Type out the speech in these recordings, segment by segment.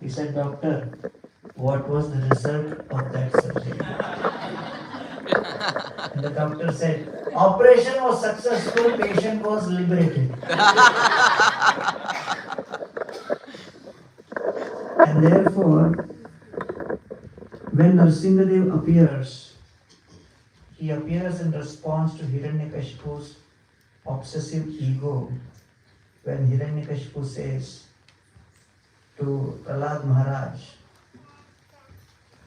He said, "Doctor, what was the result of that surgery?" And the doctor said, "Operation was successful, patient was liberated." And therefore, when Nrsimhadev appears, he appears in response to Hiranyakashipu's obsessive ego. When Hiranyakashipu says to Prahlad Maharaj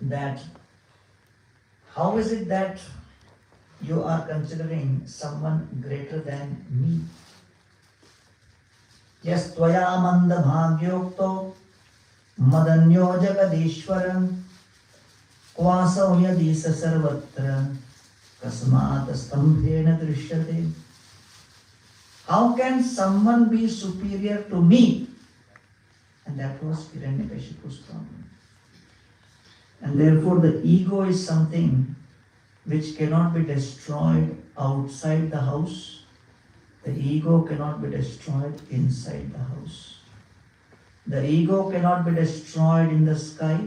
that, "How is it that you are considering someone greater than me? Yes, tvaya manda bhagyokto madanyo jagadishwaram kvasau yadisa sarvatra kasmat stambhena drishyate." How can someone be superior to me? And that was Hiranyakashipu's problem. And therefore the ego is something which cannot be destroyed outside the house. The ego cannot be destroyed inside the house. The ego cannot be destroyed in the sky.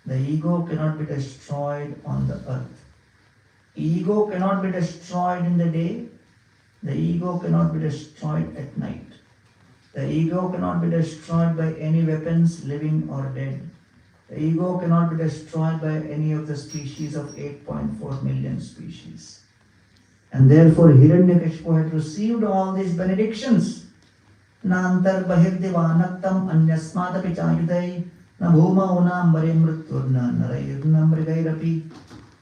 The ego cannot be destroyed on the earth. Ego cannot be destroyed in the day. The ego cannot be destroyed at night. The ego cannot be destroyed by any weapons, living or dead. The ego cannot be destroyed by any of the species of 8.4 million species. And therefore Hiranyakashipu had received all these benedictions. Nantar bahirdivanaktam anyasmadapi chayudai na bhuma unam mritturna narayurna mrigairapi.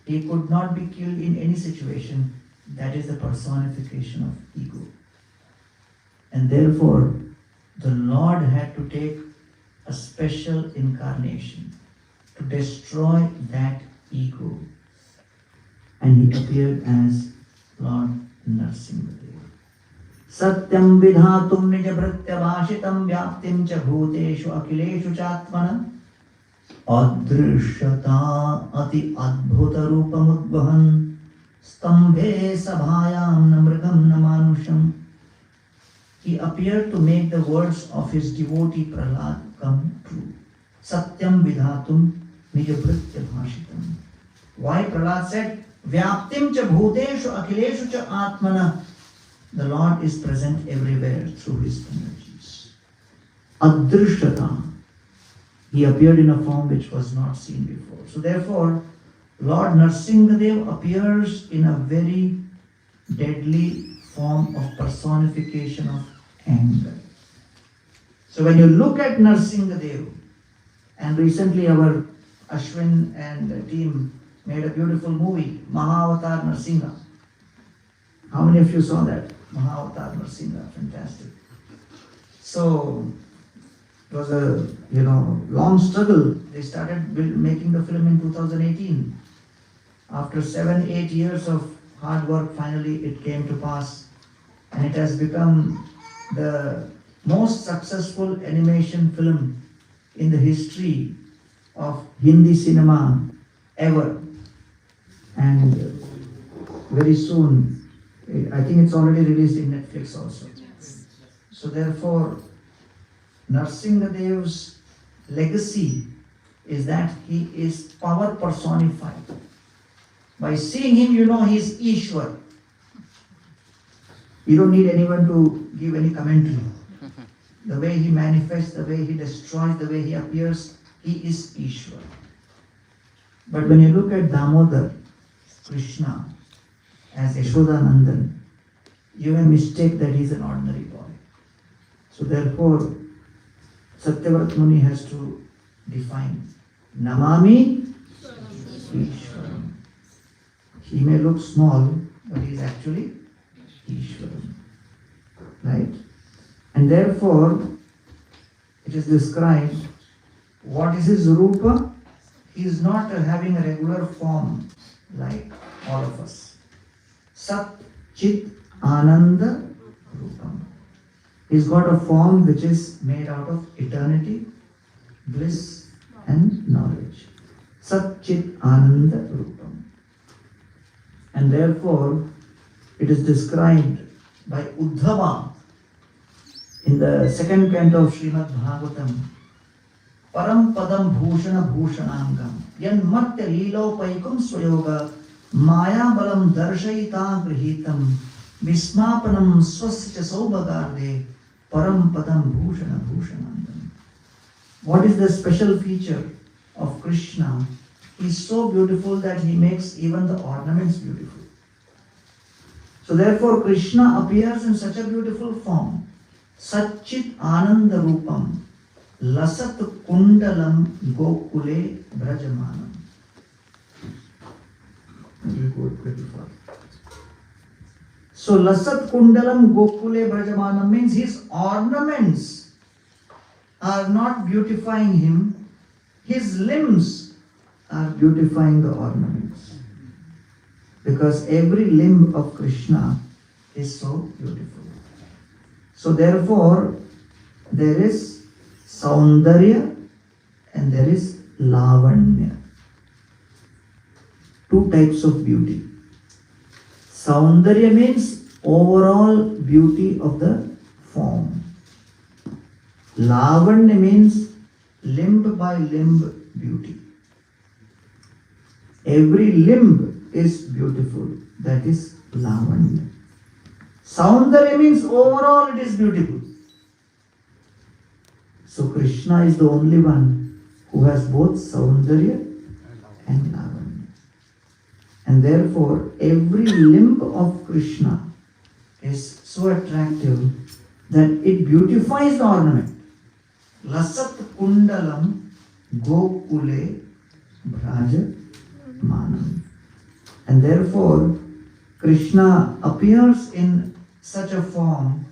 He could not be killed in any situation. That is the personification of ego. And therefore, the Lord had to take a special incarnation to destroy that ego. And he appeared as Lord Nrsimhadev. Satyam vidhatum nijabhritya vashitam vyaptim cha bhuteshu akileshu chatmana adrishyata ati adbhuta rupamudvahan stambhe sabhayam namrgam namanusham. He appeared to make the words of his devotee Prahlad come true. Satyam vidhatum nijabhritya bhashitam. Why Prahlad said, Vyaptim cha bhuteshu akhileshu cha atmana. The Lord is present everywhere through his energies. Adrishyata. He appeared in a form which was not seen before. So therefore, Lord Nrsimhadev appears in a very deadly form of personification of anger. So when you look at Nrsimhadev, and recently our Ashwin and the team made a beautiful movie, Mahavatar Nrsimha. How many of you saw that? Mahavatar Nrsimha, fantastic. So it was a long struggle. They started making the film in 2018. After 7-8 years of hard work, finally it came to pass, and it has become the most successful animation film in the history of Hindi cinema ever. And very soon, I think it's already released in Netflix also. So therefore, Nrsimhadev's legacy is that he is power personified. By seeing him, you know he is Ishwar. You don't need anyone to give any commentary. The way he manifests, the way he destroys, the way he appears, he is Ishwar. But when you look at Damodar, Krishna, as Yashodanandan, you may mistake that he is an ordinary boy. So therefore, Satyavrat Muni has to define Namami Ishwaram. He may look small, but he is actually Ishwaram. Right? And therefore, it is described, what is his Rupa? He is not having a regular form like all of us. Sat Chit Ananda Rupam. He's got a form which is made out of eternity, bliss and knowledge. Sat Chit Ananda Rupam. And therefore, it is described by Uddhava in the second canto of Srimad Bhagavatam param padam bhushana bhushanangam yan matya leelopaikum swayoga maya balam darshayita grihitam vismapanam swasya saubagarde param padam bhushana bhushanangam. What is the special feature of Krishna? He is so beautiful that he makes even the ornaments beautiful. So therefore Krishna appears in such a beautiful form. Satchit Ananda Rupam Lasat Kundalam Gokule Brajamanam. So Lasat Kundalam Gokule Brajamanam means his ornaments are not beautifying him, his limbs are beautifying the ornaments. Because every limb of Krishna is so beautiful. So therefore, there is Saundarya and there is Lavanya. Two types of beauty. Saundarya means overall beauty of the form. Lavanya means limb by limb beauty. Every limb is beautiful. That is Lavanya. Saundarya means overall it is beautiful. So Krishna is the only one who has both Saundarya and Lavanya. And therefore every limb of Krishna is so attractive that it beautifies the ornament. Lasat kundalam gokule braja manam. And therefore Krishna appears in such a form.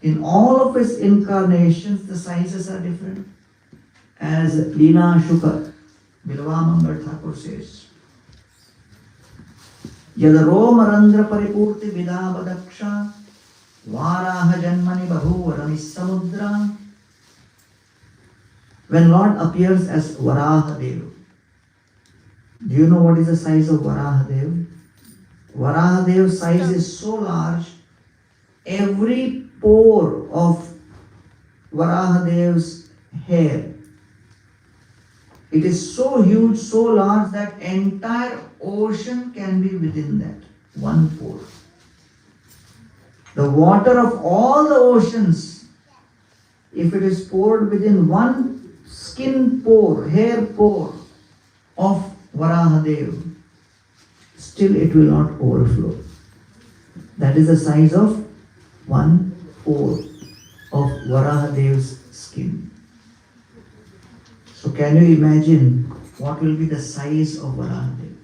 In all of his incarnations, the sizes are different. As Leela Shukar, Bilvamangal Thakur says, Yadaro Marandra Paripurti Vidabadaksha Varaha Janmani Bahu Ramisamudra. When Lord appears as Varahadev, do you know what is the size of Varahadev? Varahadev's size is so large, every pore of Varahadev's hair, it is so huge, so large that entire ocean can be within that one pore. The water of all the oceans, if it is poured within one skin pore, hair pore of Varahadev, still it will not overflow. That is the size of one pore of Varahadev's skin. So can you imagine what will be the size of Varahadev?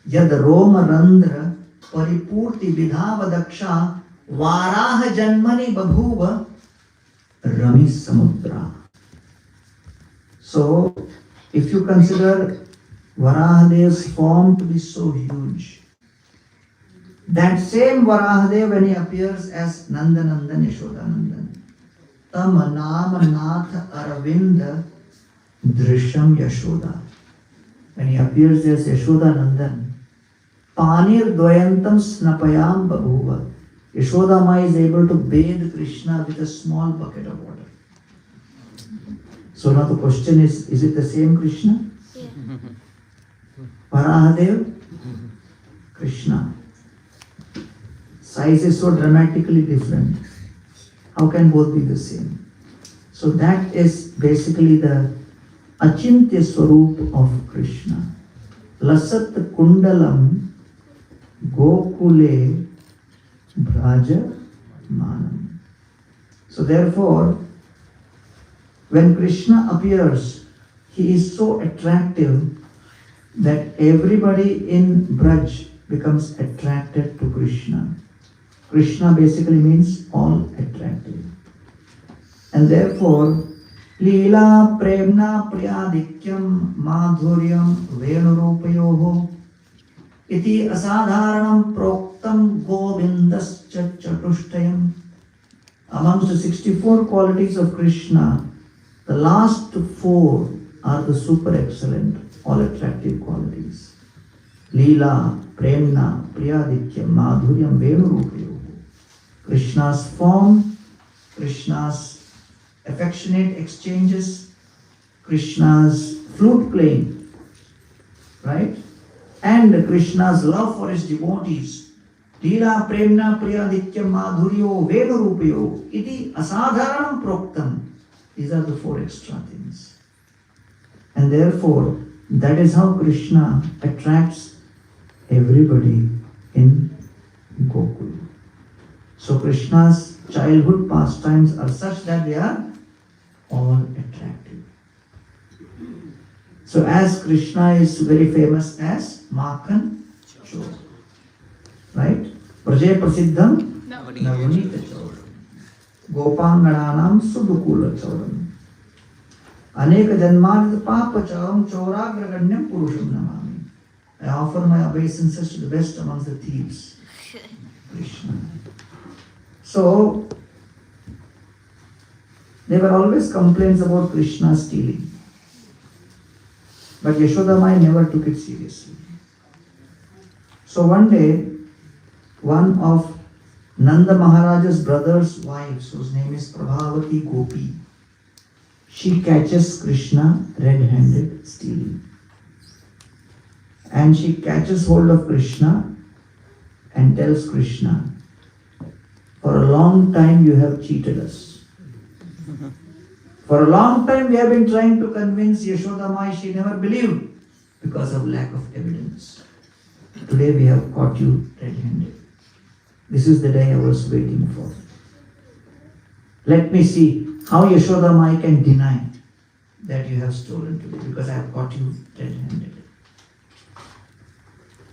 Yad Roma Randra Paripurti Vidhavadaksha Varaha Janmani Babhuva Rami Samudra. So if you consider Varahadev's form to be so huge, that same Varahadev, when he appears as Nandanandan Yashodanandan, Tam Nama Nath Aravinda Drisham Yashoda. When he appears as Yashodanandan, Panir Dvayantam Snapayam Babhuva. Yashoda Ma is able to bathe Krishna with a small bucket of water. So now the question is it the same Krishna? Yeah. Varahadev, Krishna. Size is so dramatically different. How can both be the same? So that is basically the Achintya Swarup of Krishna. Lasat Kundalam Gokule Braja Manam. So therefore, when Krishna appears, he is so attractive that everybody in Braj becomes attracted to Krishna. Krishna basically means all attractive. And therefore, Leela Premna Priyadikyam Madhuryam Venurupayoho Iti Asadharanam Proktam Govindascha Chatushtayam. Amongst the 64 qualities of Krishna, the last 4 are the super excellent, all attractive qualities. Leela, Premna, Priyadikyam, Madhuryam, Venurupayoho. Krishna's form, Krishna's affectionate exchanges, Krishna's flute playing, right? And Krishna's love for his devotees. Leela premna priya nityam madhuryo veda rupayo iti asadharanam proktam. These are the four extra things. And therefore, that is how Krishna attracts everybody in Gokul. So Krishna's childhood pastimes are such that they are all attractive. So as Krishna is very famous as Makan Chor, right? Praje Prasiddham Navnita Chor, Gopangadanam Sudukula Choram, Aneka Janmanit Papa Choram Choragraganyam Purusham Namami. I offer my obeisances to the best amongst the thieves, Krishna. So, there were always complaints about Krishna stealing. But Yashoda Mai never took it seriously. So one day, one of Nanda Maharaja's brother's wives, whose name is Prabhavati Gopi, she catches Krishna red-handed stealing. And she catches hold of Krishna and tells Krishna, for a long time you have cheated us. For a long time we have been trying to convince Yashoda Mai, she never believed because of lack of evidence. Today we have caught you red-handed. This is the day I was waiting for. Let me see how Yashoda Mai can deny that you have stolen today because I have caught you red-handed.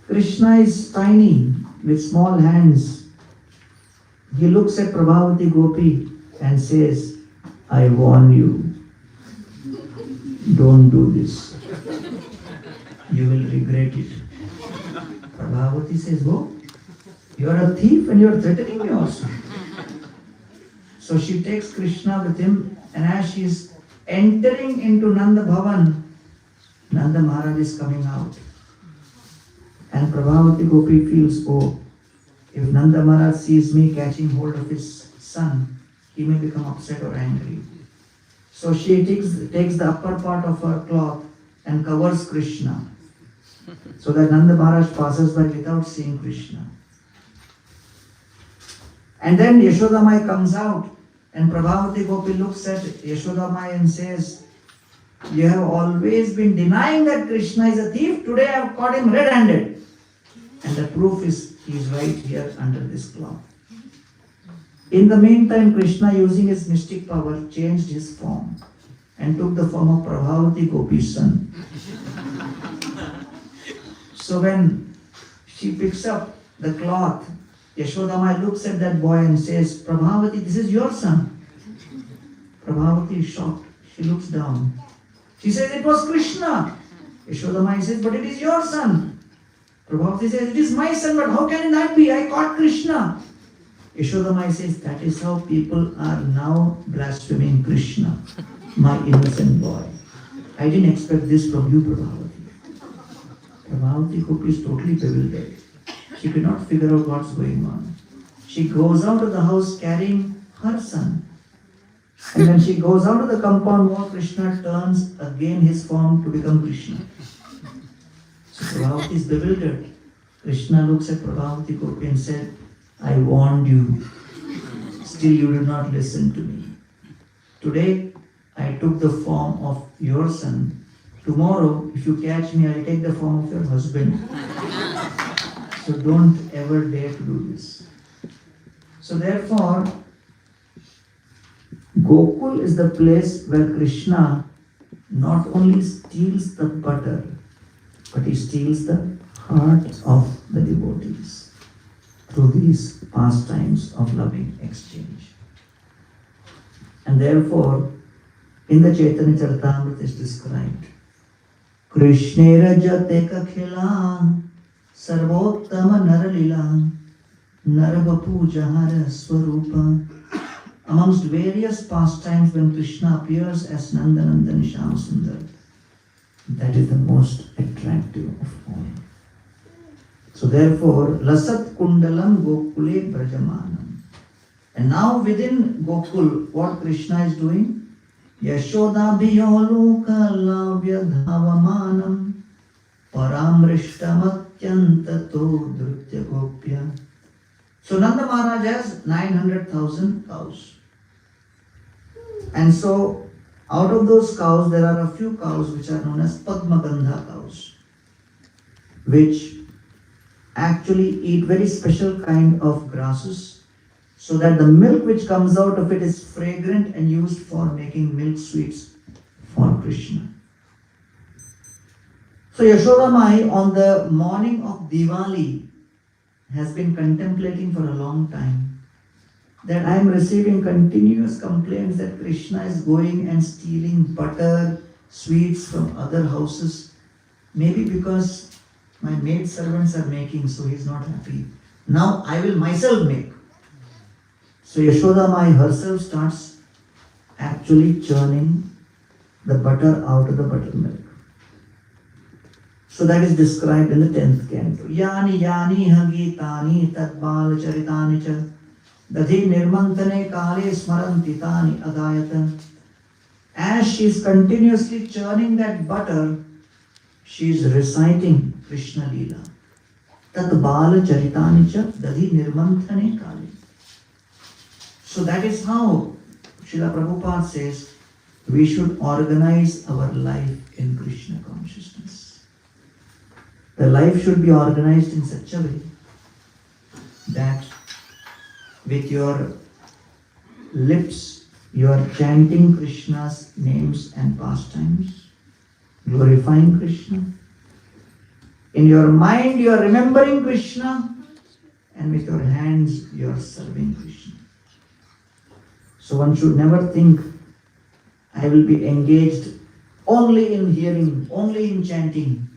Krishna is tiny with small hands. He looks at Prabhavati Gopi and says, I warn you, don't do this. You will regret it. Prabhavati says, oh, you are a thief and you are threatening me also. So she takes Krishna with him, and as she is entering into Nanda Bhavan, Nanda Maharaj is coming out. And Prabhavati Gopi feels, oh, if Nanda Maharaj sees me catching hold of his son, he may become upset or angry. So she takes the upper part of her cloth and covers Krishna, so that Nanda Maharaj passes by without seeing Krishna. And then Yashoda Mai comes out, and Prabhavati Gopi looks at Yashoda Mai and says, you have always been denying that Krishna is a thief. Today I have caught him red-handed. And the proof is, he is right here under this cloth. In the meantime, Krishna, using his mystic power, changed his form and took the form of Prabhavati Gopi's son. So when she picks up the cloth, Yashoda Mai looks at that boy and says, Prabhavati, this is your son. Prabhavati is shocked. She looks down. She says, it was Krishna. Yashoda Mai says, but it is your son. Prabhavati says, it is my son, but how can it not be? I caught Krishna. Yashoda Mai says, that is how people are now blaspheming Krishna, my innocent boy. I didn't expect this from you, Prabhavati. Prabhavati Gopi is totally bewildered. She could not figure out what's going on. She goes out of the house carrying her son. And when she goes out of the compound wall, Krishna turns again his form to become Krishna. So Prabhavati is bewildered. Krishna looks at Prabhavati Gopi and said, I warned you. Still you did not listen to me. Today I took the form of your son. Tomorrow, if you catch me, I'll take the form of your husband. So don't ever dare to do this. So therefore, Gokul is the place where Krishna not only steals the butter, but he steals the heart of the devotees through these pastimes of loving exchange. And therefore, in the Chaitanya Charitamrita is described, Krishnera jate kakhila sarvottama naralila naravapu jahara swarupa. Amongst various pastimes when Krishna appears as Nandanandan Shyamsundar, that is the most attractive of all. So therefore, Lasat Kundalam Gokule Brajamanam. And now within Gokul, what Krishna is doing? Yashodabhiyo loka lavya dhavamanam paramrishtamatyantato drutya gopya. So Nanda Maharaj has 900,000 cows. And so out of those cows, there are a few cows which are known as Padmagandha cows, which actually eat very special kind of grasses, so that the milk which comes out of it is fragrant and used for making milk sweets for Krishna. So Yashoda Mai on the morning of Diwali has been contemplating for a long time that I am receiving continuous complaints that Krishna is going and stealing butter, sweets from other houses. Maybe because my maid servants are making, so he is not happy. Now I will myself make. So Yashoda Mai herself starts actually churning the butter out of the buttermilk. So that is described in the 10th canto. Yani yani hagitani tadbal charitani cha dadhi nirmantane kale smaranti tani adayata. As she is continuously churning that butter, she is reciting Krishna Leela. Tadbal charitani cha dadhi nirmantane kale. So that is how Srila Prabhupada says we should organize our life in Krishna consciousness. The life should be organized in such a way that with your lips you are chanting Krishna's names and pastimes, glorifying Krishna. In your mind you are remembering Krishna, and with your hands you are serving Krishna. So one should never think, I will be engaged only in hearing, only in chanting,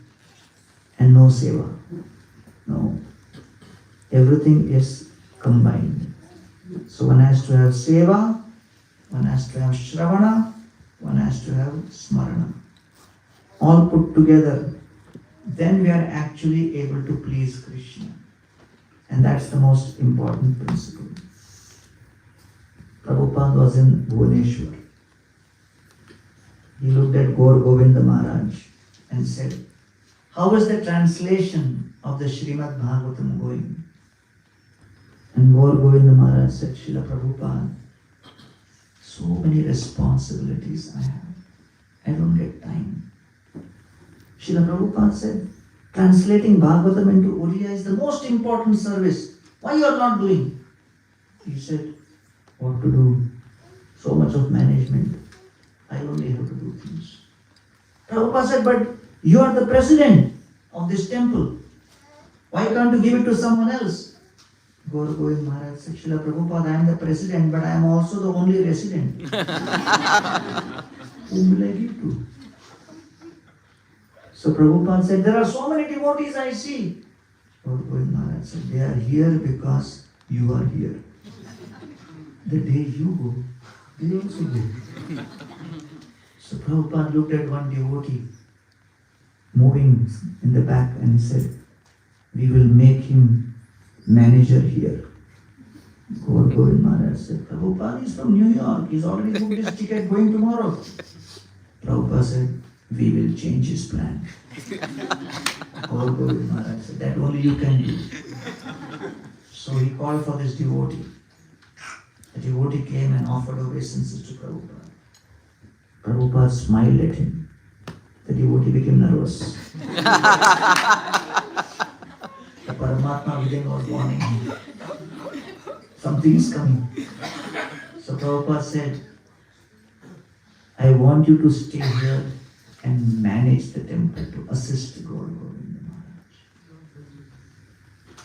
and no seva. No. Everything is combined. So one has to have seva, one has to have shravana, one has to have smarana. All put together, then we are actually able to please Krishna. And that's the most important principle. Prabhupada was in Bhubaneswar. He looked at Gaur Govinda Maharaj and said, how is the translation of the Srimad Bhagavatam going? And Gaur Govinda Maharaj said, Srila Prabhupada, so many responsibilities I have. I don't get time. Srila Prabhupada said, translating Bhagavatam into Oriya is the most important service. Why you are not doing? He said, what to do? So much of management. I only have to do things. Prabhupada said, but you are the president of this temple. Why can't you give it to someone else? Gaur Govind Maharaj said, Srila Prabhupada, I am the president, but I am also the only resident. Whom will I give to? So Prabhupada said, there are so many devotees I see. Gaur Govind Maharaj said, they are here because you are here. The day you go, they also go. So Prabhupada looked at one devotee moving in the back and said, we will make him manager here. Gaur Govind Maharaj said, Prabhupada is from New York. He's already booked his ticket going tomorrow. Prabhupada said, we will change his plan. Gaur Govind Maharaj said, that only you can do. So he called for this devotee. The devotee came and offered obeisances to Prabhupada. Prabhupada smiled at him. The devotee became nervous. The Paramatma within was warning him. Something is coming. So Prabhupada said, I want you to stay here and manage the temple to assist Gaur Govinda Maharaj.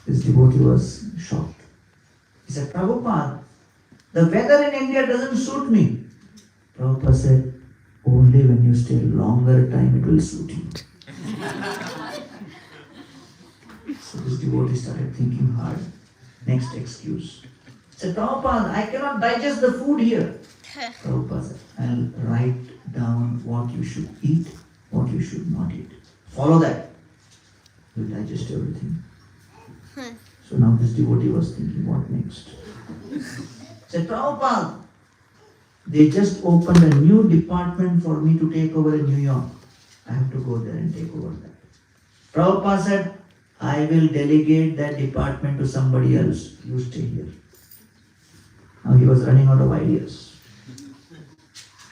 This devotee was shocked. He said, Prabhupada, the weather in India doesn't suit me. Prabhupada said, only when you stay longer time it will suit you. So this devotee started thinking hard. Next excuse. He said, Prabhupada, I cannot digest the food here. Prabhupada said, I'll write down what you should eat, what you should not eat. Follow that. You'll digest everything. So now this devotee was thinking, what next? He said, Prabhupada, They just opened a new department for me to take over in New York. I have to go there and take over that. Prabhupada said, I will delegate that department to somebody else. You stay here. Now he was running out of ideas.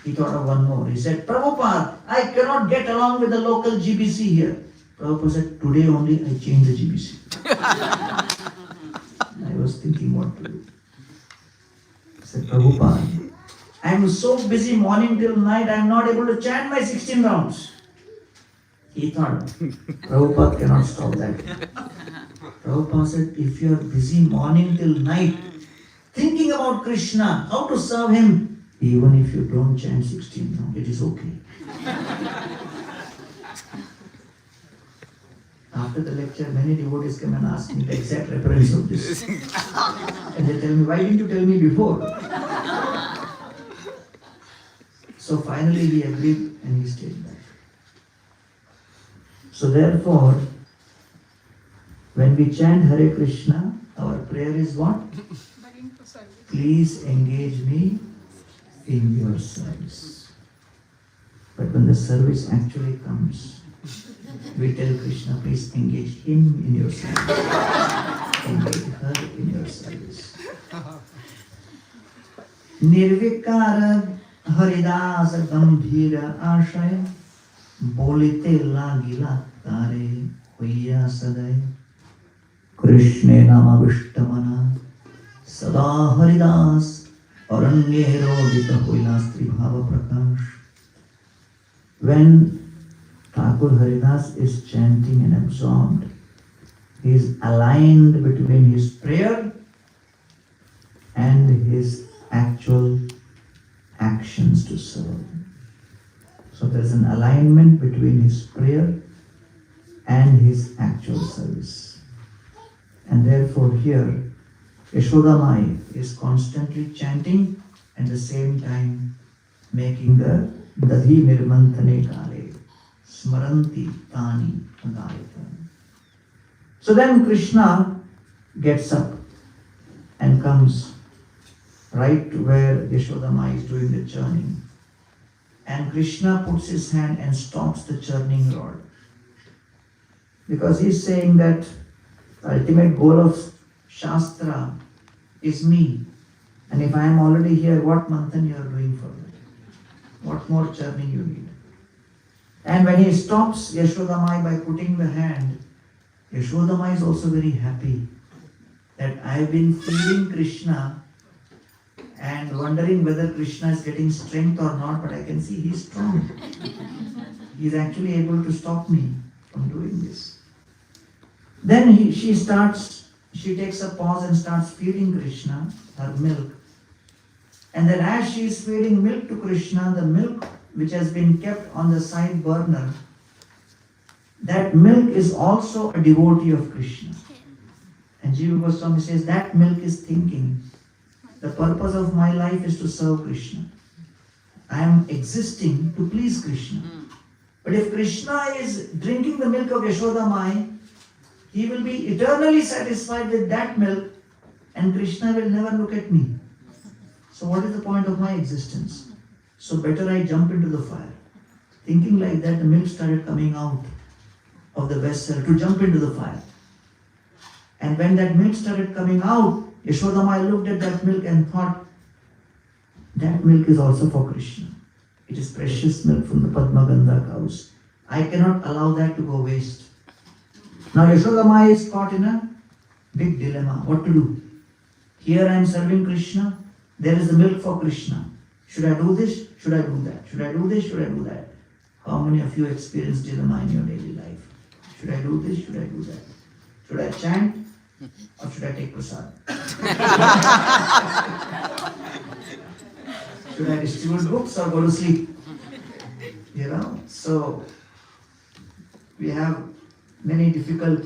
He thought of one more. He said, Prabhupada, I cannot get along with the local GBC here. Prabhupada said, today only I change the GBC. I was thinking what to do. I said, Prabhupada, I am so busy morning till night, I am not able to chant my 16 rounds. He thought, Prabhupada cannot stop that. Prabhupada said, if you are busy morning till night, thinking about Krishna, how to serve him, even if you don't chant 16 rounds, it is okay. After the lecture, many devotees come and ask me the exact reference of this. And they tell me, why didn't you tell me before? So finally he agreed and he stayed back. So therefore, when we chant Hare Krishna, our prayer is what? Please engage me in your service. But when the service actually comes, we tell Krishna, please engage him in your service. Engage her in your service. Nirvikara Haridasa Gambhira Ashaya Bolite Lagila Tare Hoya Sadai Krishne Nama Vishtamana Sada Haridas Aranye Rodita Hoilastri Bhava Prakash. When Thakur Haridas is chanting and absorbed, he is aligned between his prayer and his actual actions to serve. So there is an alignment between his prayer and his actual service. And therefore here, Yashoda Mai is constantly chanting and at the same time making the Dadhi Nirmanthane Kale Smaranti Tani Agayata. So then Krishna gets up and comes right where Yashoda Mai is doing the churning. And Krishna puts his hand and stops the churning rod. Because he's saying that the ultimate goal of Shastra is me. And if I am already here, what manthan you are doing for that? What more churning you need? And when he stops Yashoda Mai by putting the hand, Yashoda Mai is also very happy that I have been feeding Krishna and wondering whether Krishna is getting strength or not, but I can see he's strong. He's actually able to stop me from doing this. Then she takes a pause and starts feeding Krishna her milk. And then as she is feeding milk to Krishna, the milk which has been kept on the side burner, that milk is also a devotee of Krishna. And Jiva Goswami says that milk is thinking, the purpose of my life is to serve Krishna. I am existing to please Krishna. But if Krishna is drinking the milk of Yashoda Mai, he will be eternally satisfied with that milk and Krishna will never look at me. So what is the point of my existence? So better I jump into the fire. Thinking like that, the milk started coming out of the vessel to jump into the fire. And when that milk started coming out, Yashoda Mai looked at that milk and thought, that milk is also for Krishna. It is precious milk from the Padmagandha cows. I cannot allow that to go waste. Now Yashoda Mai is caught in a big dilemma. What to do? Here I am serving Krishna. There is the milk for Krishna. Should I do this? Should I do that? Should I do this? Should I do that? How many of you experience dilemma in your daily life? Should I do this? Should I do that? Should I chant? Or should I take prasad? Should I distribute books or go to sleep? So we have many difficult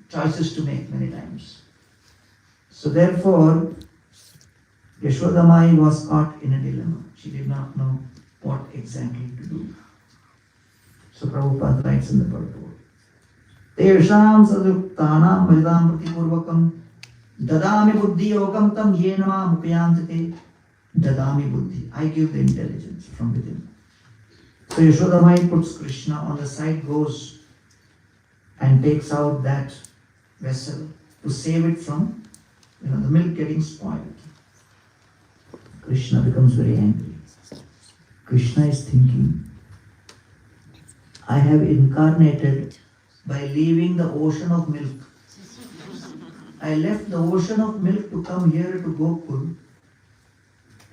choices to make many times. So therefore, Yashoda Mai was caught in a dilemma. She did not know what exactly to do. So Prabhupada writes in the purport, Tesham saduktanam bhajadam pratipurvakam dadami buddhi yogam tam yenama mupayantite Dadami buddhi. I give the intelligence from within. So Yashoda Mai puts Krishna on the side, goes and takes out that vessel to save it from the milk getting spoiled. Krishna becomes very angry. Krishna is thinking, I have incarnated by leaving the ocean of milk. I left the ocean of milk to come here to Gokul,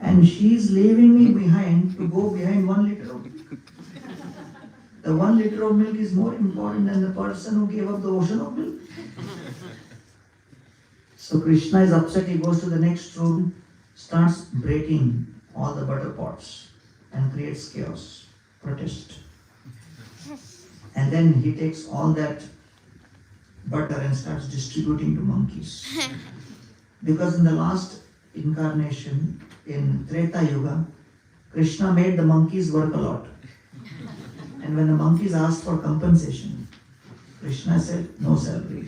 and she is leaving me behind to go behind 1 liter of milk. The 1 liter of milk is more important than the person who gave up the ocean of milk. So Krishna is upset. He goes to the next room, starts breaking all the butter pots and creates chaos, protest. And then he takes all that butter and starts distributing to monkeys. Because in the last incarnation, in Treta Yuga, Krishna made the monkeys work a lot. And when the monkeys asked for compensation, Krishna said, no salary,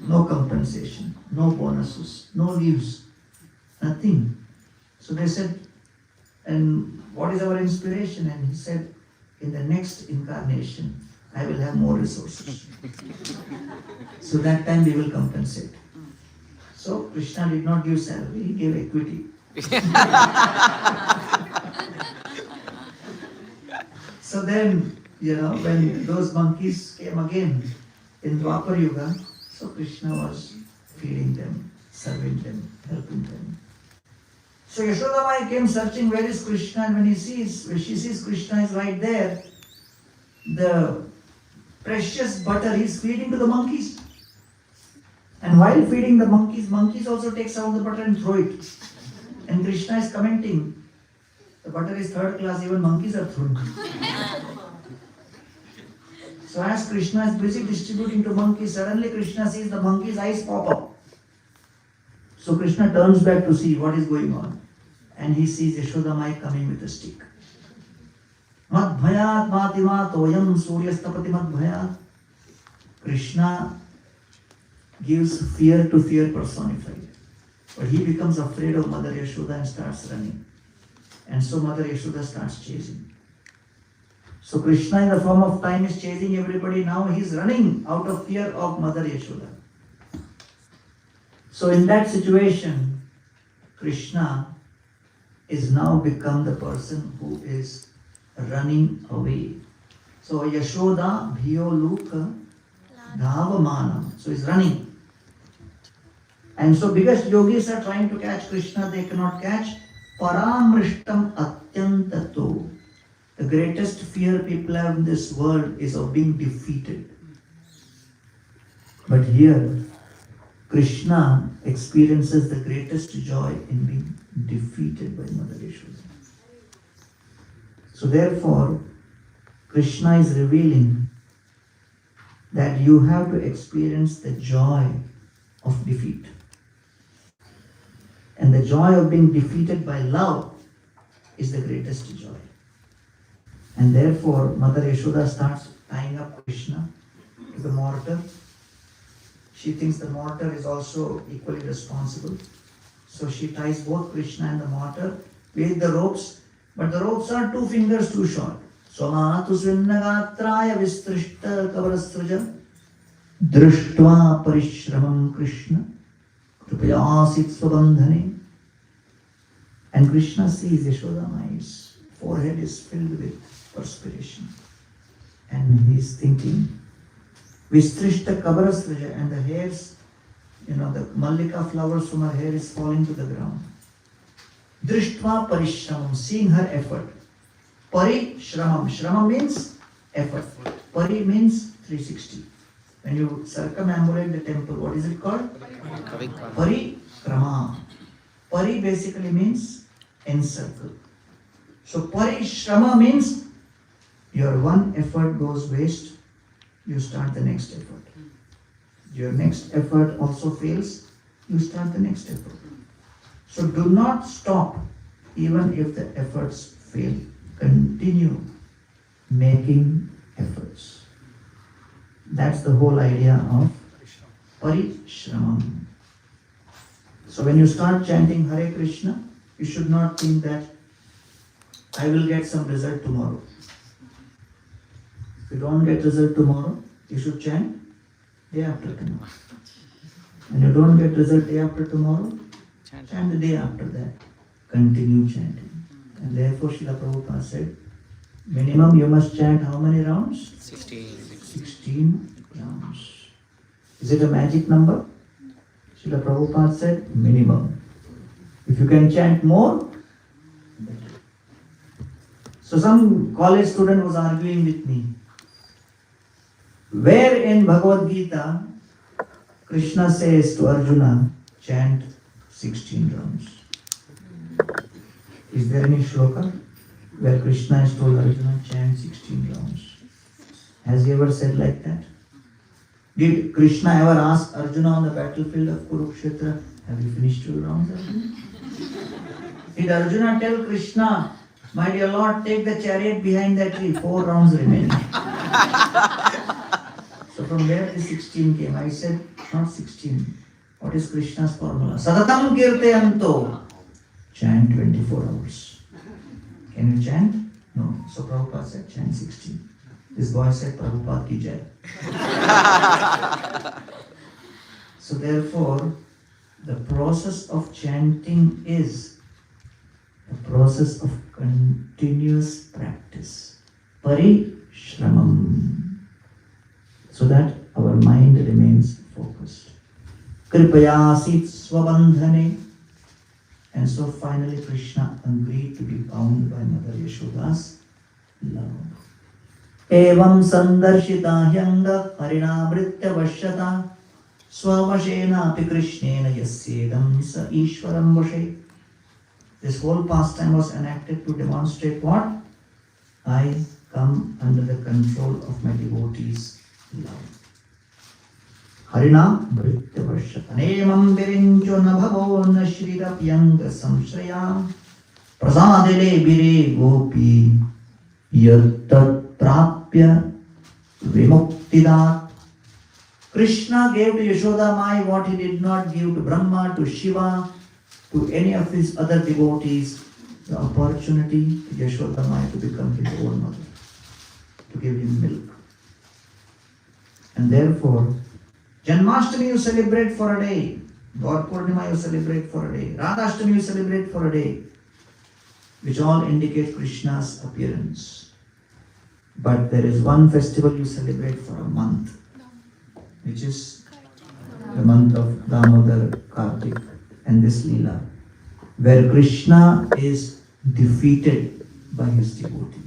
no compensation, no bonuses, no leaves, nothing. So they said, and what is our inspiration? And he said, in the next incarnation, I will have more resources. So that time we will compensate. So Krishna did not give salary, he gave equity. So then, when those monkeys came again in Dwapar Yuga, so Krishna was feeding them, serving them, helping them. So Yashoda Mai came searching, where is Krishna? And when she sees Krishna is right there, the precious butter is feeding to the monkeys. And while feeding the monkeys also take some of the butter and throw it. And Krishna is commenting, the butter is third class, even monkeys are thrown. So as Krishna is busy distributing to monkeys, suddenly Krishna sees the monkey's eyes pop up. So Krishna turns back to see what is going on. And he sees Yashoda Mai coming with a stick. Mad bhayat matima toyam suryastapati mad bhayat. Krishna gives fear to fear personified. But he becomes afraid of Mother Yashoda and starts running. And so Mother Yashoda starts chasing. So Krishna in the form of time is chasing everybody. Now he is running out of fear of Mother Yashoda. So in that situation, Krishna is now become the person who is running away. So Yashoda bhiyo luka dhavamanam. So he's running. And so biggest yogis are trying to catch Krishna, they cannot catch. Paramrishtam atyantato. The greatest fear people have in this world is of being defeated. But here, Krishna experiences the greatest joy in being defeated by Mother Yashoda. So therefore, Krishna is revealing that you have to experience the joy of defeat. And the joy of being defeated by love is the greatest joy. And therefore, Mother Yashoda starts tying up Krishna to the mortar. She thinks the mortar is also equally responsible. So she ties both Krishna and the mortar with the ropes, but the ropes are 2 fingers too short. Swamatu svinnagatraya vistrishta kavarasraja drishtva parishramam Krishna kripayasit svabandhane. And Krishna sees Yashoda Mai's forehead is filled with perspiration. And he is thinking, Vistrishta kavarasraja, and the hairs, the mallika flowers from her hair is falling to the ground. Drishtva parishramam, seeing her effort. Parishramam, shramam means effort. Pari means 360. When you circumambulate the temple, what is it called? Parikrama. Pari basically means encircle. So parishrama means your one effort goes waste, you start the next effort. Your next effort also fails, you start the next effort. So do not stop even if the efforts fail. Continue making efforts. That's the whole idea of parishramam. So when you start chanting Hare Krishna, You should not think that I will get some result tomorrow. If you don't get result tomorrow, you should chant day after tomorrow. And you don't get result day after tomorrow, chant the day after that. Continue chanting. And therefore Srila Prabhupada said, minimum you must chant how many rounds? 16 rounds. Is it a magic number? Srila Prabhupada said minimum. If you can chant more, better. So some college student was arguing with me. Where in Bhagavad Gita Krishna says to Arjuna, chant 16 rounds? Is there any shloka where Krishna has told Arjuna, chant 16 rounds? Has he ever said like that? Did Krishna ever ask Arjuna on the battlefield of Kurukshetra, have you finished your rounds, Arjuna? Did Arjuna tell Krishna, my dear Lord, take the chariot behind that tree, 4 rounds remaining? So from where the 16 came? I said, not 16. What is Krishna's formula? Sadatam kirtayanto. Chant 24 hours. Can you chant? No. So Prabhupada said, chant 16. This boy said, Prabhupada ki jai. So therefore, the process of chanting is the process of continuous practice. Parishramam. So that our mind remains focused. Kripayasit swabandhane. And so finally Krishna agreed to be bound by Mother Yashoda's love. Evam sandarshita hyanga harina britya vashyata swavashena api krishnena yasyedam sa ishwaram vashe. This whole pastime was enacted to demonstrate what? I come under the control of my devotees' love. Harina britya vashyata nemam virincho na bhavo na shrirapyanga samshraya prasadile bire gopi yattat prapya vimuktidat. Krishna gave to Yashoda Mai what he did not give to Brahma, to Shiva, to any of his other devotees, the opportunity to Yashoda Mai to become his own mother, to give him milk. And therefore, Janmashtami you celebrate for a day, Gaur Purnima you celebrate for a day, Radhashtami you celebrate for a day, which all indicate Krishna's appearance. But there is one festival you celebrate for a month, which is the month of Damodar, Kartik, and this Leela, where Krishna is defeated by his devotee.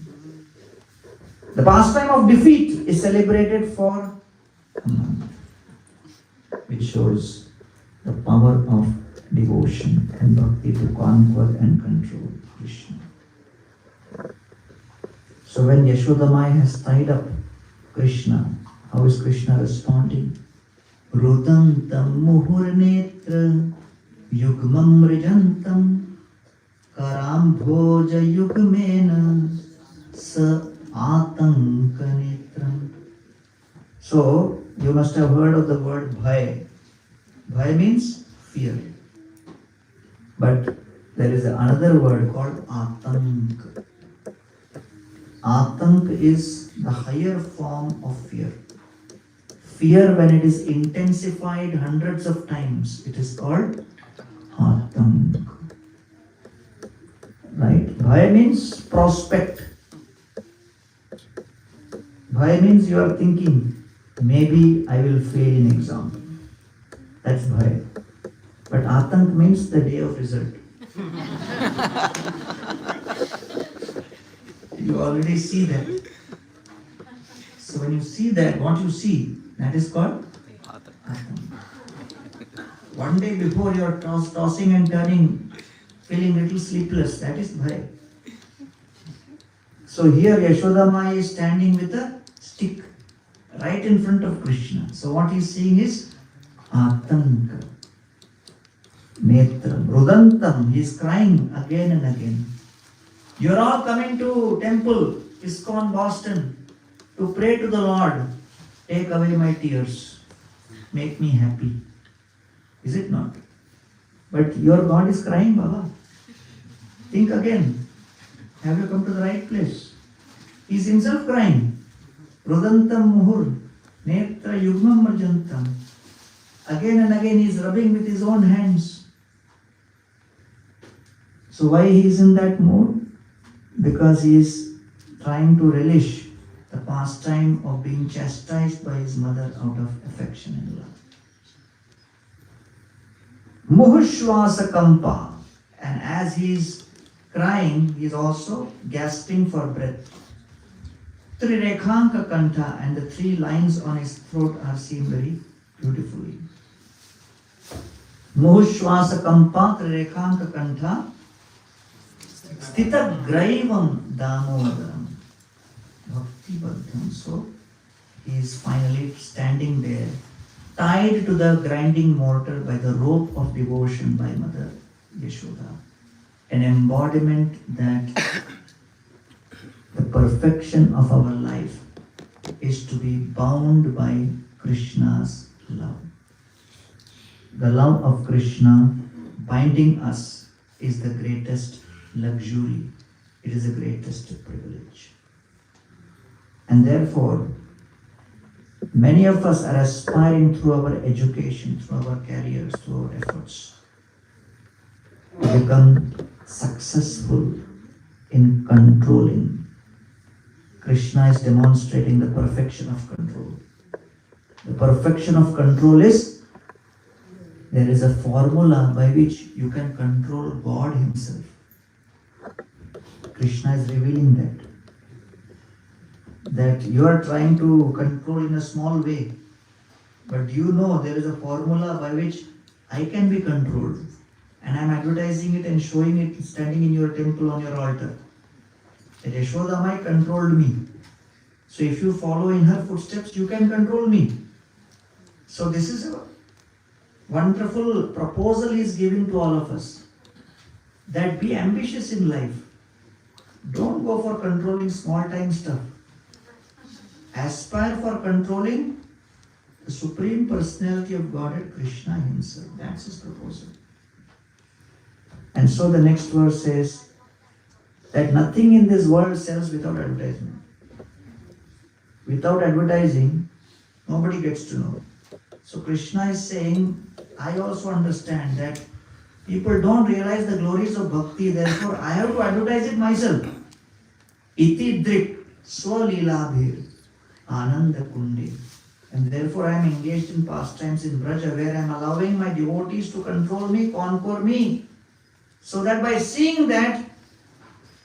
The pastime of defeat is celebrated for a month, which shows the power of devotion and bhakti to conquer and control Krishna. So when Yashoda Mai has tied up Krishna, how is Krishna responding? Rudantam muhurnetra yugmam rijantam karam bhoja yugmena sa atankanetram. So you must have heard of the word bhai. Bhai means fear. But there is another word called atank. Atank is the higher form of fear. Fear, when it is intensified hundreds of times, it is called atank. Right? Bhai means prospect. Bhai means you are thinking, maybe I will fail in exam. That's bhai. But atank means the day of result. You already see that. So when you see that, what you see, that is called atank. One day before you are tossing and turning, feeling little sleepless, that is bhai. So here Yashoda Mai is standing with a stick right in front of Krishna. So what he is seeing is atank. Netram, Rudantam, he is crying again and again. You are all coming to temple, ISKCON Boston, to pray to the Lord. Take away my tears. Make me happy. Is it not? But your God is crying, Baba. Think again. Have you come to the right place? He is himself crying. Rudantam muhur, netra yugmam marjantam. Again and again he is rubbing with his own hands. So why he is in that mood? Because he is trying to relish the pastime of being chastised by his mother out of affection and love. Muhushvasa kampa. And as he is crying, he is also gasping for breath. Trirekhanka kantha, and the 3 lines on his throat are seen very beautifully. Muhushvasa kampa trirekhanka kantha sthita graivam damodaram bhakti baddham. So he is finally standing there, tied to the grinding mortar by the rope of devotion by Mother Yashoda. An embodiment that the perfection of our life is to be bound by Krishna's love. The love of Krishna binding us is the greatest luxury. It is the greatest privilege. And therefore, many of us are aspiring through our education, through our careers, through our efforts, to become successful in controlling. Krishna is demonstrating the perfection of control. The perfection of control is, there is a formula by which you can control God Himself. Krishna is revealing that you are trying to control in a small way, but you know there is a formula by which I can be controlled, and I am advertising it and showing it standing in your temple on your altar. That Yashodamai controlled me. So if you follow in her footsteps, you can control me. So this is a wonderful proposal he is giving to all of us. That be ambitious in life. Don't go for controlling small time stuff. Aspire for controlling the Supreme Personality of Godhead, Krishna Himself. That's his proposal. And so the next verse says that nothing in this world sells without advertisement. Without advertising, nobody gets to know. So Krishna is saying, I also understand that people don't realize the glories of bhakti, therefore I have to advertise it myself. Iti drik swalilabhir ananda kunde. And therefore I am engaged in pastimes in Braja, where I am allowing my devotees to control me, conquer me, so that by seeing that,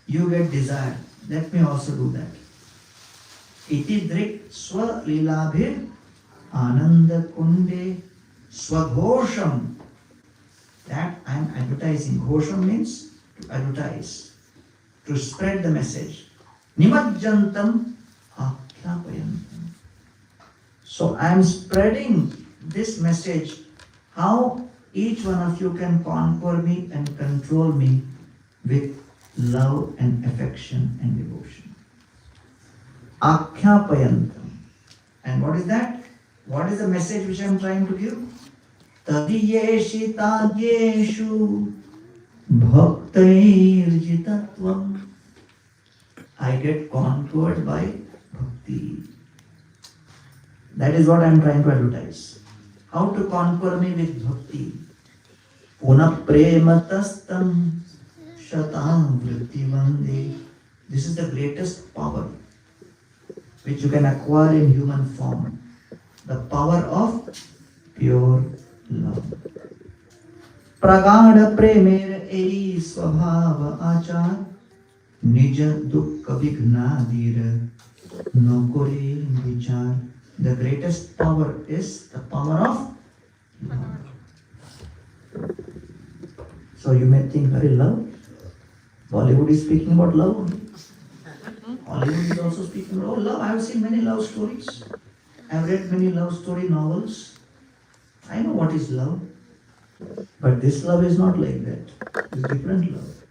you get desire. Let me also do that. Iti drik swalilabhir ananda kunde swadhosham. That I am advertising. Ghosham means to advertise, to spread the message. Nimajjantam akyapayantam. So I am spreading this message, how each one of you can conquer me and control me with love and affection and devotion. Akyapayantam. And what is that? What is the message which I am trying to give? Tadiyeshi tadyeshu bhaktairjitatvam. I get conquered by bhakti. That is what I am trying to advertise. How to conquer me with bhakti. Puna prematastam shatam vritti vande. This is the greatest power which you can acquire in human form. The power of pure love. Pragada premer eri swabhava achar nija dukkha vignadir nokore vichar. The greatest power is the power of love. So you may think, very love? Bollywood is speaking about love only. Hollywood is also speaking about love. I have seen many love stories. I have read many love story novels. I know what is love. But this love is not like that. It is different love.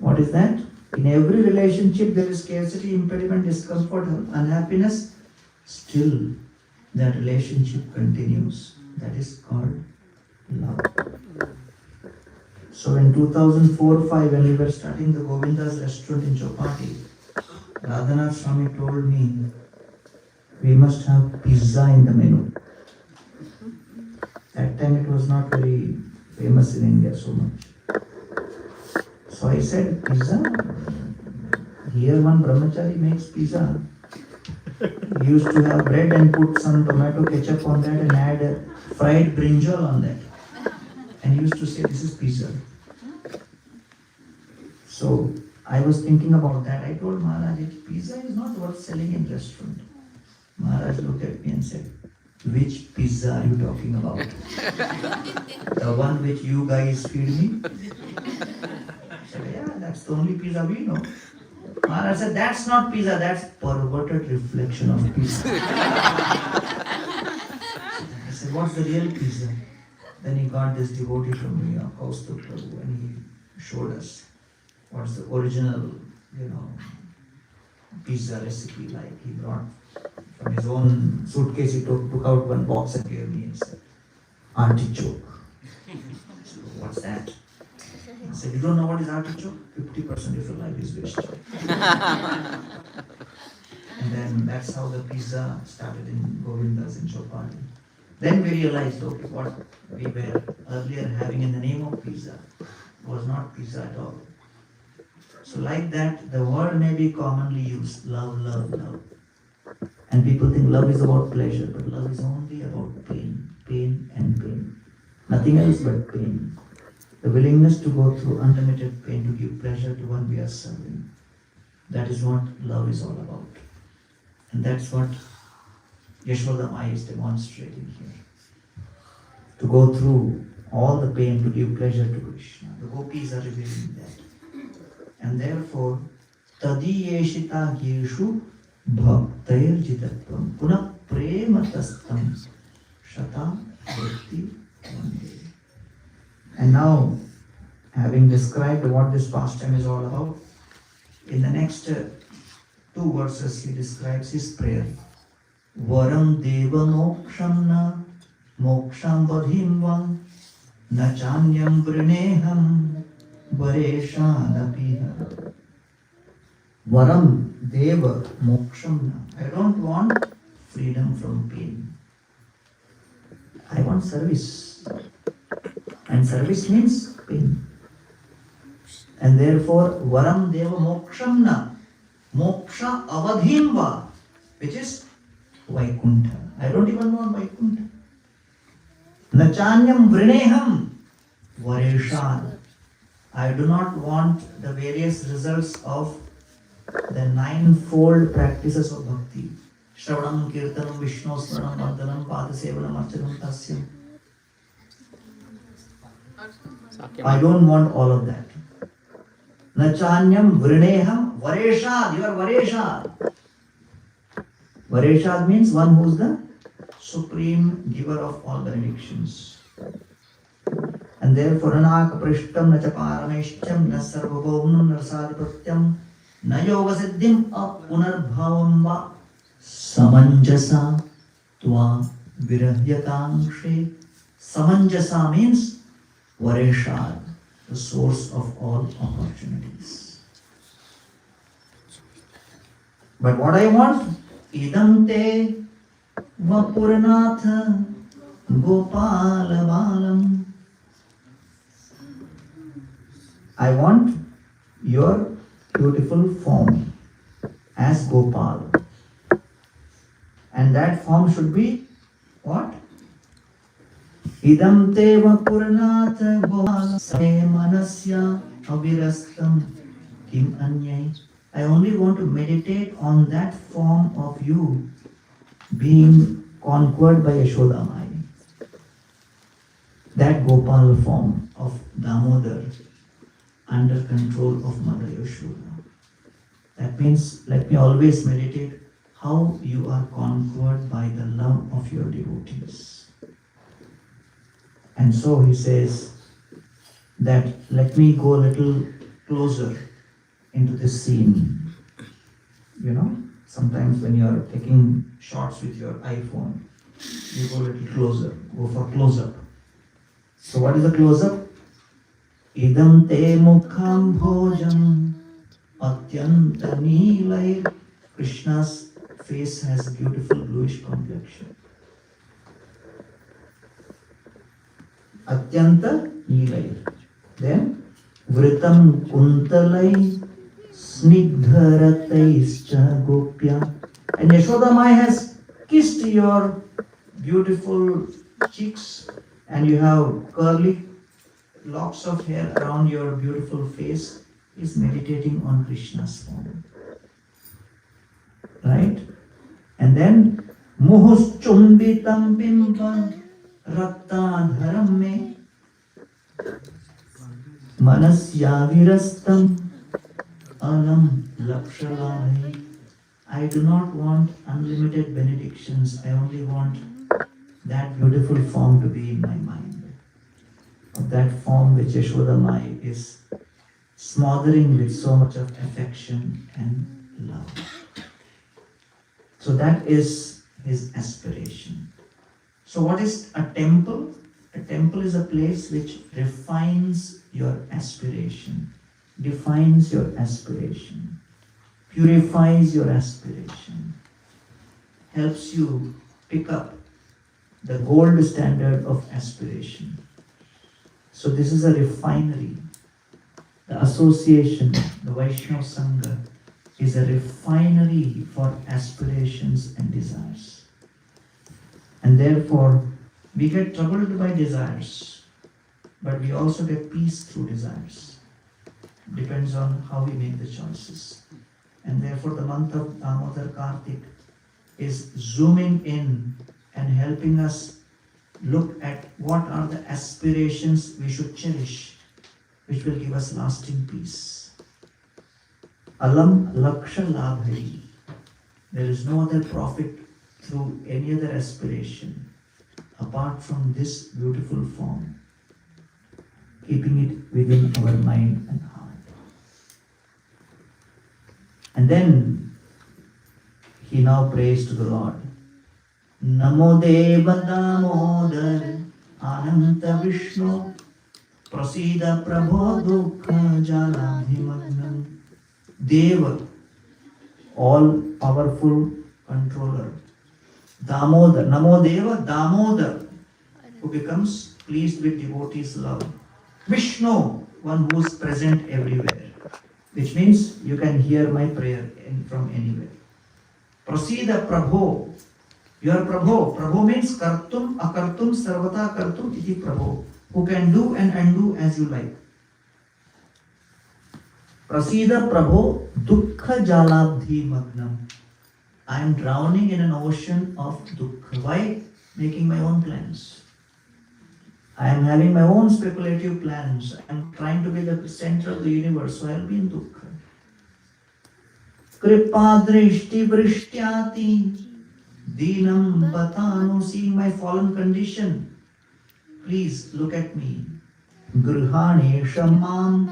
What is that? In every relationship there is scarcity, impediment, discomfort, unhappiness. Still, that relationship continues. That is called love. So in 2004-05, when we were starting the Govinda's restaurant in Chopati, Radhanath Swami told me, we must have pizza in the menu. That time it was not very famous in India so much. So I said, pizza? Here one brahmachari makes pizza. He used to have bread and put some tomato ketchup on that and add a fried brinjal on that. And he used to say, this is pizza. So I was thinking about that. I told Maharaj, pizza is not worth selling in restaurant. Maharaj looked at me and said, which pizza are you talking about? The one which you guys feed me? I said, yeah, that's the only pizza we know. Maharaj said, that's not pizza, that's perverted reflection of pizza. I said, what's the real pizza? Then he got this devotee from New York, Gaurang Prabhuji, and he showed us what's the original, pizza recipe like. He brought from his own suitcase, he took out one box and gave me and said, artichoke. I said, what's that? I said, you don't know what is artichoke? 50% of your life is wasted. And then that's how the pizza started in Govinda's in Chopati. Then we realized, okay, what we were earlier having in the name of pizza was not pizza at all. So like that, the word may be commonly used, love, love, love. And people think love is about pleasure, but love is only about pain, pain and pain. Nothing else but pain. The willingness to go through unlimited pain to give pleasure to one we are serving. That is what love is all about. And that's what Yashoda Mai is demonstrating here. To go through all the pain to give pleasure to Krishna. The gopis are revealing that. And therefore, tadiyeshita yeshu bhaktair jitatvam punah prema tastam shata bhakti vande. And now, having described what this pastime is all about, in the next 2 verses he describes his prayer. Varam deva moksham na moksham vadhim vam na chanyam vrineham vareshanapiha. Varam deva moksham na. I don't want freedom from pain. I want service. And service means pain. And therefore, varam deva moksham na. Moksha avadhimva, which is Vaikuntha. I don't even want Vaikuntha. Nachanyam vrineham vareshad. I do not want the various results of the 9-fold practices of bhakti. Shravanam, Kirtanam, Vishnu, Smaranam, Vardhanam, Padasevanam, Archanam, Tasyam. I don't want all of that. Nachanyam vrineham vareshad. You are vareshad. Vareshad means one who is the supreme giver of all benedictions. And therefore, anaka prishtam nacha parameshcham na sarvabhaumnam narsadhipatyam na yoga siddhim apunarbhavam va samanjasa tva virahyatangshe. Samanjasa means vareshad, the source of all opportunities. But what I want? Idam te vapurnatha gopala balam. I want your beautiful form as Gopal. And that form should be what? Idam te vapurnatha gopala same manasya avirastam kim anyai. I only want to meditate on that form of you being conquered by Yashoda Mai. That Gopal form of Damodar under control of Mother Yashoda. That means let me always meditate how you are conquered by the love of your devotees. And so he says that let me go a little closer into this scene. You know, sometimes when you are taking shots with your iPhone, you go a little closer, go for close-up. So what is a close-up? Idam te mukham bhojam atyanta neelair. Krishna's face has beautiful bluish complexion. Atyanta neelair. Then vritam kuntalai snigdharataischa gopya. And Yashoda Mai has kissed your beautiful cheeks, and you have curly locks of hair around your beautiful face, is meditating on Krishna's form. Right? And then Muhus chumbitam bimba raktadharam me manasya virastam alam lakshalabhai. I do not want unlimited benedictions. I only want that beautiful form to be in my mind. Of that form which Yashoda Mai is smothering with so much of affection and love. So that is his aspiration. So what is a temple? A temple is a place which refines your aspiration, defines your aspiration, purifies your aspiration, helps you pick up the gold standard of aspiration. So this is a refinery. The association, the Vaishnava Sangha, is a refinery for aspirations and desires. And therefore, we get troubled by desires, but we also get peace through desires. Depends on how we make the choices. And therefore, the month of Damodar Kartik is zooming in and helping us look at what are the aspirations we should cherish, which will give us lasting peace. Alam laksha labhai. There is no other profit through any other aspiration apart from this beautiful form, keeping it within our mind and heart. And then he now prays to the Lord. Namo Deva Damodar Ananta Vishnu Prasida Prabho Dukha Jalabhimagnam. Deva, all powerful controller. Damodar, Namo Deva Damodar, who becomes pleased with devotees' love. Vishnu, one who is present everywhere, which means you can hear my prayer from anywhere. Prasida Prabho, your Prabho. Prabho means kartum, akartum, sarvata kartum iti Prabho, who can do and undo as you like. Prasida Prabho dukkha jalabdhi magnam. I am drowning in an ocean of dukkha. Why? Making my own plans. I am having my own speculative plans. I am trying to be the center of the universe, so I will be in dukkha. Kripa drishti vrishtyati dinam batanu. Seeing my fallen condition, please look at me. Grihane shamam,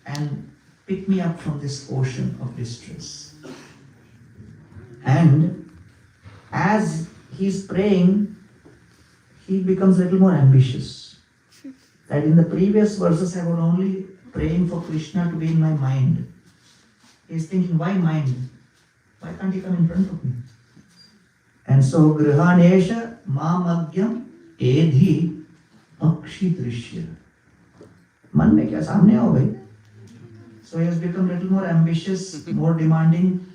and pick me up from this ocean of distress. And as he's praying, he becomes a little more ambitious. That in the previous verses I was only praying for Krishna to be in my mind. He's thinking, why mind? Why can't he come in front of me? And so, Grihanesha Mamagyam Edhi Akshi Drishya. Man mein kya samne ho bhai? So he has become a little more ambitious, more demanding,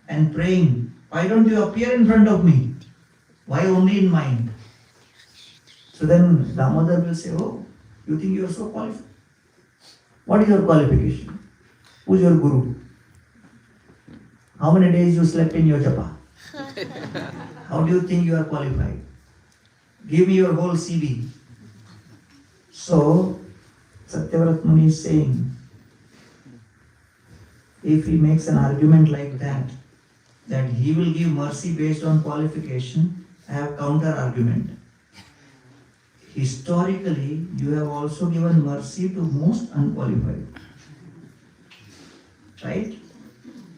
and praying, why don't you appear in front of me? Why only in mind? So then Damodar will say, oh, you think you are so qualified? What is your qualification? Who's your guru? How many days you slept in your japa? How do you think you are qualified? Give me your whole CV. So Satyavrat Muni is saying, if he makes an argument like that he will give mercy based on qualification, I have counter argument. Historically, you have also given mercy to most unqualified. Right?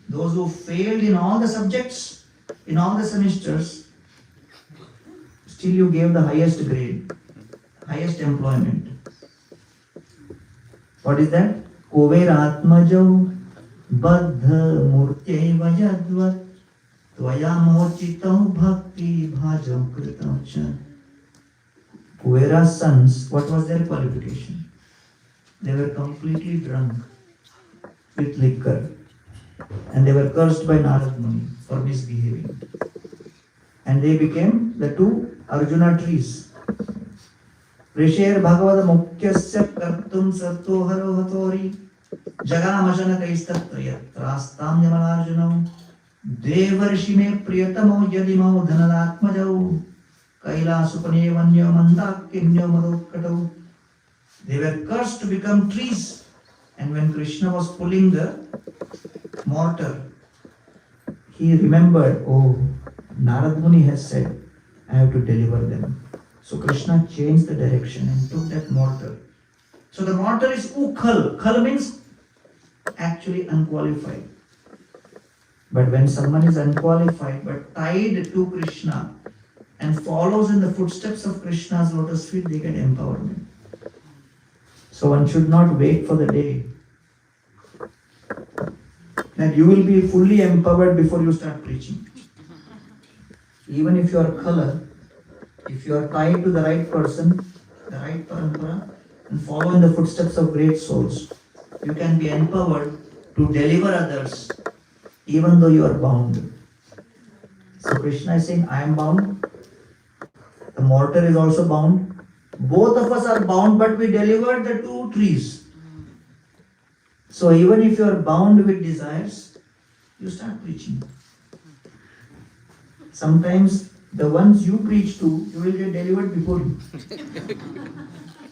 Those who failed in all the subjects, in all the semesters, still you gave the highest grade, highest employment. What is that? Kuveratmajau Baddha Murtyaiva Yadvat Tvaya Mochitau Bhakti Bhajau Kritam Cha. Kuvera's sons, what was their qualification? They were completely drunk with liquor and they were cursed by Narad Muni for misbehaving. And they became the two Arjuna trees. Risher Bhagavad Mukyasya Kartum Satto Haro Hatori Jagamashana Kaistatra Yatrastam Yamanarjunam Devarshime Priyatamo Yadimau Dhanadatmajau Kaila Supane Vanyo Mandakinyo Madokatau. They were cursed to become trees. And when Krishna was pulling the mortar, he remembered, oh, Narad Muni has said, I have to deliver them. So Krishna changed the direction and took that mortar. So the mortar is ukhal. Khal means actually unqualified. But when someone is unqualified but tied to Krishna and follows in the footsteps of Krishna's lotus feet, they get empowerment. So one should not wait for the day that you will be fully empowered before you start preaching. Even if you are khala, if you are tied to the right person, the right parampara, and follow in the footsteps of great souls, you can be empowered to deliver others even though you are bound. So Krishna is saying, I am bound. The mortar is also bound. Both of us are bound, but we delivered the two trees. So even if you are bound with desires, you start preaching. Sometimes the ones you preach to, you will get delivered before you.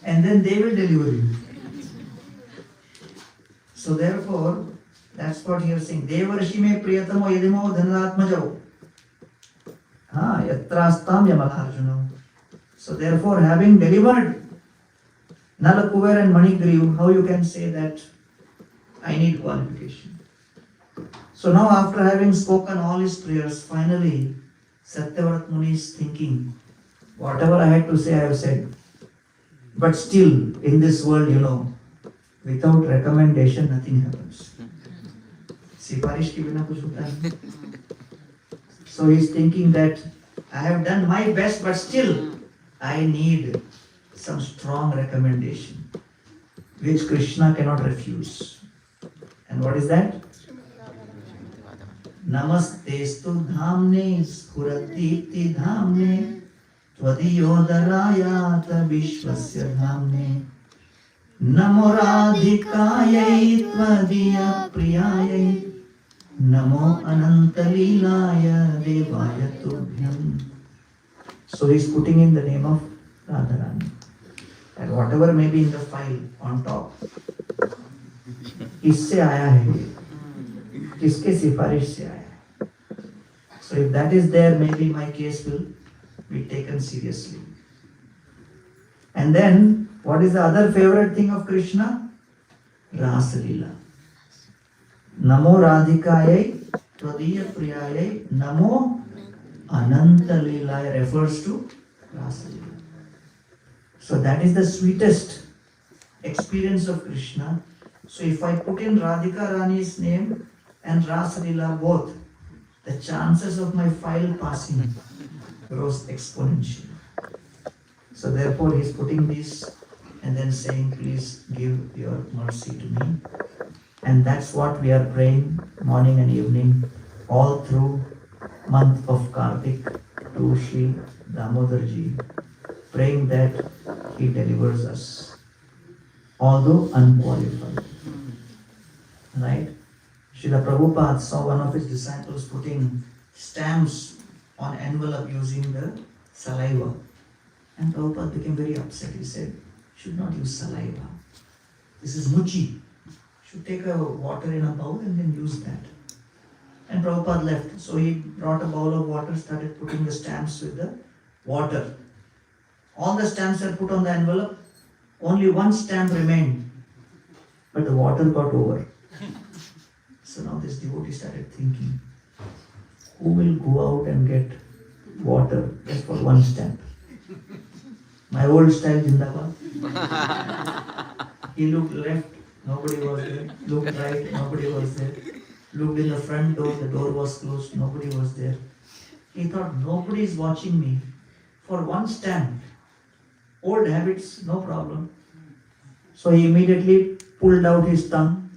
And then they will deliver you. So therefore, that's what he is saying. Devarshime priyatamo yadimo dhanadatmajau. Yatrastam yamalarjunam. So therefore, having delivered Nala, Kuver and Manigriv, how you can say that I need qualification? So now after having spoken all his prayers, finally Satyavrat Muni is thinking, whatever I had to say, I have said. But still, in this world, without recommendation, nothing happens. Siparish ki bina kuch hota nahi. So he is thinking that I have done my best, but still I need some strong recommendation, which Krishna cannot refuse. And what is that? Namastestu dhamne spuratiti dhamne tvadiyodarayata vishvasya dhamne namo radhikayai tvadiya priyayai namo anantalilaya devaya tubhyam. So he is putting in the name of Radharani. And whatever may be in the file on top, इससे आया है, किसके सिफारिश से आया है. So if that is there, maybe my case will be taken seriously. And then, what is the other favorite thing of Krishna? Rasa Leela. Namo Radhikayai Tvadiya Priyayai Namo Ananta Leela refers to Rasa Leela. So that is the sweetest experience of Krishna. So if I put in Radhika Rani's name and Rasa Leela both, the chances of my file passing grows exponentially. So therefore he is putting this and then saying, please give your mercy to me. And that's what we are praying morning and evening all through month of Kartik to Shri Damodarji, praying that he delivers us, although unqualified. Right? Srila Prabhupada saw one of his disciples putting stamps on envelope using the saliva. And Prabhupada became very upset. He said, should not use saliva. This is muchi. Should take a water in a bowl and then use that. And Prabhupada left. So he brought a bowl of water, started putting the stamps with the water. All the stamps are put on the envelope. Only one stamp remained. But the water got over. So now this devotee started thinking, who will go out and get water just for one stamp? My old style Jindabad. He looked left, nobody was there. Looked right, nobody was there. Looked in the front door, the door was closed, nobody was there. He thought, nobody is watching me. For one stamp, old habits, no problem. So he immediately pulled out his tongue,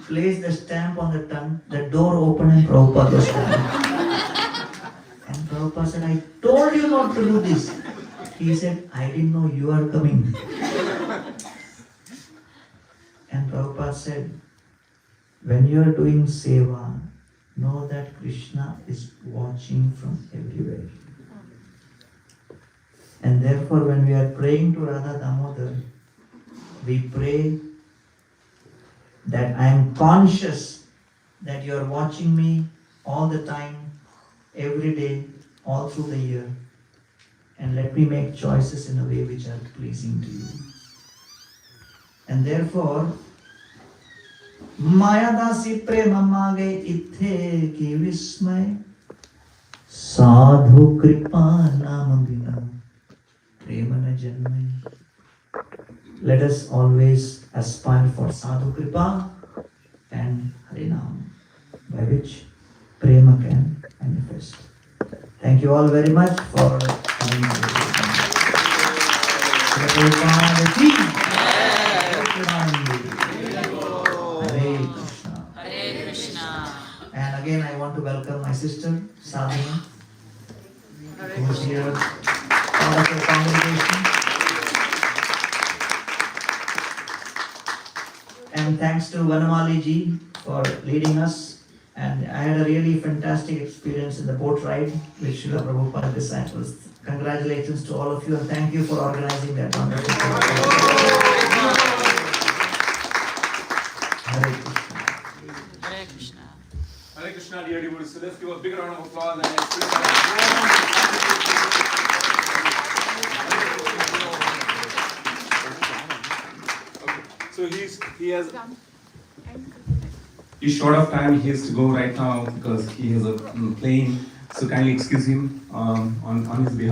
placed the stamp on the tongue, the door opened and Prabhupada was standing. And Prabhupada said, I told you not to do this. He said, I didn't know you are coming. And Prabhupada said, when you are doing seva, know that Krishna is watching from everywhere. And therefore, when we are praying to Radha Damodar, we pray that I am conscious that you are watching me all the time, every day, all through the year. And let me make choices in a way which are pleasing to you. And therefore, Maya dasi prema mage ithe ki vismay sadhu kripa nama bina prema na janmay. Let us always aspire for sadhu kripa and harinam, by which prema can manifest. Thank you all very much for coming to Hare Krishna. And again I want to welcome my sister Sadhana, who is here, part of the congregation. And thanks to Vanamali ji for leading us. And I had a really fantastic experience in the boat ride with Srila Prabhupada disciples. Congratulations to all of you and thank you for organizing that wonderful program. Hare Krishna. Hare Krishna. Hare Krishna, dear devotees. So let's give a big round of applause and so he's short of time. He has to go right now because he has a plane. So kindly excuse him on his behalf.